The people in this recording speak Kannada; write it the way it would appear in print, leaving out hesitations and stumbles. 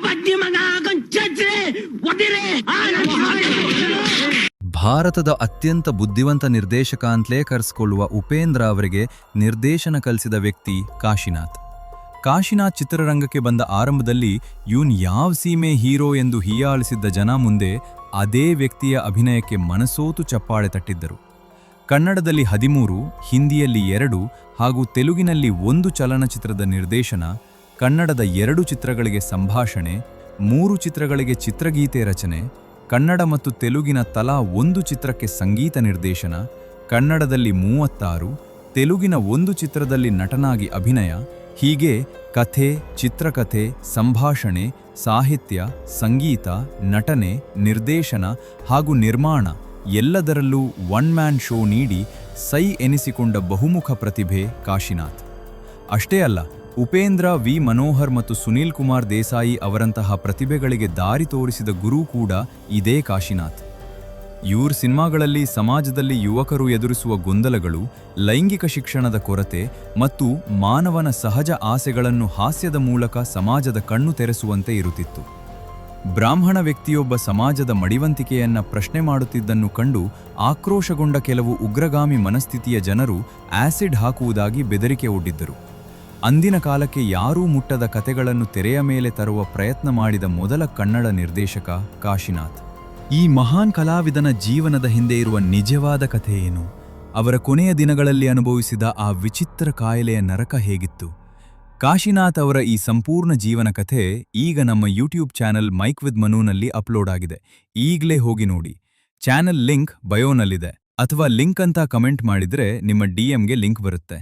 ಬಡ್ಡಿ ಮಗ ಒದಿರಿ ಭಾರತದ ಅತ್ಯಂತ ಬುದ್ಧಿವಂತ ನಿರ್ದೇಶಕ ಅಂತಲೇ ಕರೆಸಿಕೊಳ್ಳುವ ಉಪೇಂದ್ರ ಅವರಿಗೆ ನಿರ್ದೇಶನ ಕಲಿಸಿದ ವ್ಯಕ್ತಿ ಕಾಶಿನಾಥ್. ಕಾಶಿನಾಥ್ ಚಿತ್ರರಂಗಕ್ಕೆ ಬಂದ ಆರಂಭದಲ್ಲಿ ಇವನ್ ಯಾವ ಸೀಮೆ ಹೀರೋ ಎಂದು ಹೀಯಾಳಿಸಿದ್ದ ಜನ ಮುಂದೆ ಅದೇ ವ್ಯಕ್ತಿಯ ಅಭಿನಯಕ್ಕೆ ಮನಸೋತು ಚಪ್ಪಾಳೆ ತಟ್ಟಿದ್ದರು. ಕನ್ನಡದಲ್ಲಿ 13, ಹಿಂದಿಯಲ್ಲಿ 2 ಹಾಗೂ ತೆಲುಗಿನಲ್ಲಿ 1 ಚಲನಚಿತ್ರದ ನಿರ್ದೇಶನ, ಕನ್ನಡದ 2 ಚಿತ್ರಗಳಿಗೆ ಸಂಭಾಷಣೆ, 3 ಚಿತ್ರಗಳಿಗೆ ಚಿತ್ರಗೀತೆ ರಚನೆ, ಕನ್ನಡ ಮತ್ತು ತೆಲುಗಿನ ತಲಾ 1 ಚಿತ್ರಕ್ಕೆ ಸಂಗೀತ ನಿರ್ದೇಶನ, ಕನ್ನಡದಲ್ಲಿ 36, ತೆಲುಗಿನ 1 ಚಿತ್ರದಲ್ಲಿ ನಟನಾಗಿ ಅಭಿನಯ, ಹೀಗೆ ಕಥೆ, ಚಿತ್ರಕಥೆ, ಸಂಭಾಷಣೆ, ಸಾಹಿತ್ಯ, ಸಂಗೀತ, ನಟನೆ, ನಿರ್ದೇಶನ ಹಾಗೂ ನಿರ್ಮಾಣ ಎಲ್ಲದರಲ್ಲೂ ಒನ್ ಮ್ಯಾನ್ ಶೋ ನೀಡಿ ಸೈ ಎನಿಸಿಕೊಂಡ ಬಹುಮುಖ ಪ್ರತಿಭೆ ಕಾಶಿನಾಥ್. ಅಷ್ಟೇ ಅಲ್ಲ, ಉಪೇಂದ್ರ, ವಿ ಮನೋಹರ್ ಮತ್ತು ಸುನೀಲ್ ಕುಮಾರ್ ದೇಸಾಯಿ ಅವರಂತಹ ಪ್ರತಿಭೆಗಳಿಗೆ ದಾರಿ ತೋರಿಸಿದ ಗುರು ಕೂಡ ಇದೇ ಕಾಶಿನಾಥ್. ಇವ್ರ ಸಿನಿಮಾಗಳಲ್ಲಿ ಸಮಾಜದಲ್ಲಿ ಯುವಕರು ಎದುರಿಸುವ ಗೊಂದಲಗಳು, ಲೈಂಗಿಕ ಶಿಕ್ಷಣದ ಕೊರತೆ ಮತ್ತು ಮಾನವನ ಸಹಜ ಆಸೆಗಳನ್ನು ಹಾಸ್ಯದ ಮೂಲಕ ಸಮಾಜದ ಕಣ್ಣು ತೆರೆಸುವಂತೆ ಇರುತ್ತಿತ್ತು. ಬ್ರಾಹ್ಮಣ ವ್ಯಕ್ತಿಯೊಬ್ಬ ಸಮಾಜದ ಮಡಿವಂತಿಕೆಯನ್ನ ಪ್ರಶ್ನೆ ಮಾಡುತ್ತಿದ್ದನ್ನು ಕಂಡು ಆಕ್ರೋಶಗೊಂಡ ಕೆಲವು ಉಗ್ರಗಾಮಿ ಮನಸ್ಥಿತಿಯ ಜನರು ಆಸಿಡ್ ಹಾಕುವುದಾಗಿ ಬೆದರಿಕೆ ಒಡ್ಡಿದ್ದರು. ಅಂದಿನ ಕಾಲಕ್ಕೆ ಯಾರೂ ಮುಟ್ಟದ ಕತೆಗಳನ್ನು ತೆರೆಯ ಮೇಲೆ ತರುವ ಪ್ರಯತ್ನ ಮಾಡಿದ ಮೊದಲ ಕನ್ನಡ ನಿರ್ದೇಶಕ ಕಾಶಿನಾಥ್. ಈ ಮಹಾನ್ ಕಲಾವಿದನ ಜೀವನದ ಹಿಂದೆ ಇರುವ ನಿಜವಾದ ಕಥೆ ಏನು? ಅವರ ಕೊನೆಯ ದಿನಗಳಲ್ಲಿ ಅನುಭವಿಸಿದ ಆ ವಿಚಿತ್ರ ಕಾಯಿಲೆಯ ನರಕ ಹೇಗಿತ್ತು? ಕಾಶಿನಾಥ್ ಅವರ ಈ ಸಂಪೂರ್ಣ ಜೀವನ ಕಥೆ ಈಗ ನಮ್ಮ ಯೂಟ್ಯೂಬ್ ಚಾನೆಲ್ ಮೈಕ್ ವಿತ್ ಮನುನಲ್ಲಿ ಅಪ್ಲೋಡ್ ಆಗಿದೆ. ಈಗಲೇ ಹೋಗಿ ನೋಡಿ. ಚಾನೆಲ್ ಲಿಂಕ್ ಬಯೋನಲ್ಲಿದೆ, ಅಥವಾ ಲಿಂಕ್ ಅಂತ ಕಮೆಂಟ್ ಮಾಡಿದ್ರೆ ನಿಮ್ಮ DMಗೆ ಲಿಂಕ್ ಬರುತ್ತೆ.